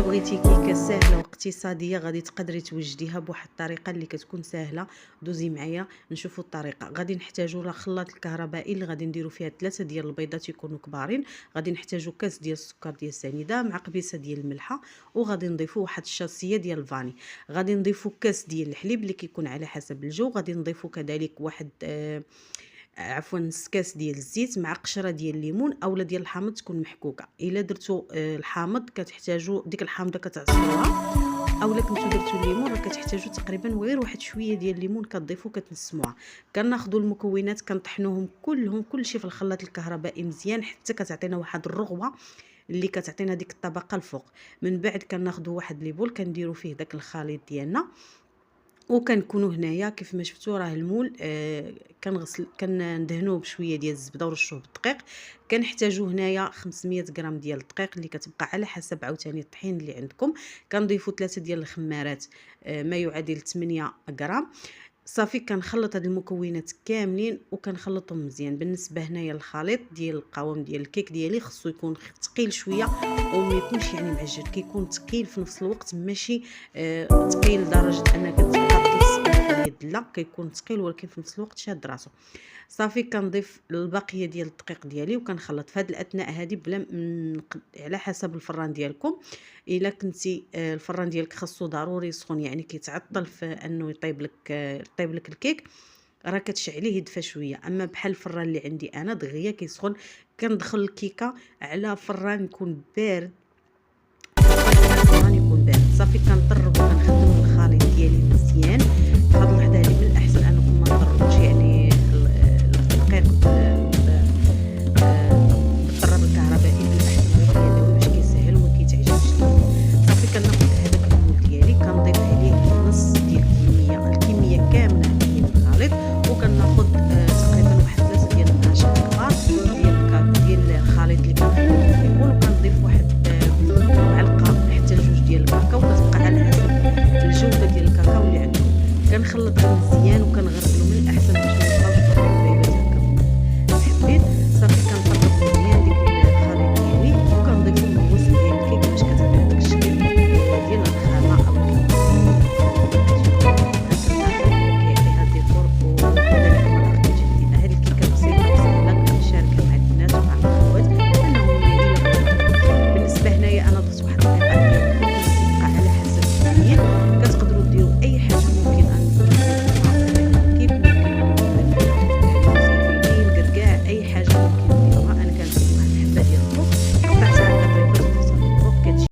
بغيتي كيكه ساهله واقتصاديه غادي تقدري توجديها بواحد الطريقه اللي كتكون ساهله. دوزي معايا نشوفوا الطريقه. غادي نحتاجوا الخلاط الكهربائي اللي غادي نديروا فيها 3 ديال البيضات يكونوا كبارين. غادي نحتاجوا كاس ديال السكر ديال السنيده مع قبيصه ديال الملحه، وغادي نضيفوا واحد الشاصيه ديال الفاني. غادي نضيفوا كاس ديال الحليب اللي كيكون على حسب الجو. غادي نضيفوا كذلك واحد نص كاس ديال الزيت مع قشره ديال الليمون اولا ديال الحامض تكون محكوكه. الا درتو الحامض كتحتاجوا ديك الحامضه كتعصروها، اولا كنتو درتو الليمون راه كتحتاجوا تقريبا غير واحد شويه ديال الليمون كتضيفوا كتنسموها. كناخذوا المكونات كنطحنوهم كلهم كلشي في الخلاط الكهربائي مزيان حتى كتعطينا واحد الرغوه اللي كتعطينا ديك الطبقه الفوق. من بعد كناخذوا واحد لي بول كنديروا فيه داك الخليط ديالنا، وكنكونوا هنايا كيف ما شفتوا راه المول كندهنوه بشويه ديال الزبده ورشوه بالدقيق. كنحتاجوا هنايا 500 غرام ديال الدقيق اللي كتبقى على حسب عاوتاني الطحين اللي عندكم. كنضيفوا 3 ديال الخمارات ما يعادل 8 غرام. صافي كنخلط هاد المكونات كاملين وكنخلطهم مزيان. بالنسبه هنايا الخليط ديال القوام ديال الكيك ديالي خصو يكون ثقيل شويه وما يكونش يعني معجن، كيكون ثقيل في نفس الوقت ماشي ثقيل لدرجه انك تبقى تلصق في اليد، لا كيكون ثقيل ولكن في نفس الوقت شاد راسو. صافي كنضيف البقيه ديال الدقيق ديالي وكنخلط في هذه الاثناء هذه بلا على حسب الفران ديالكم. الا كنتي الفران ديالك خاصو ضروري سخون يعني كيتعطل في انه يطيب لك الكيك، راه كتشعليه يدفى شويه. اما بحال الفران اللي عندي انا دغيا كيسخن، كندخل الكيكه على فران يكون بارد. صافي كنطرب وكنخدم الخليط ديالي مزيان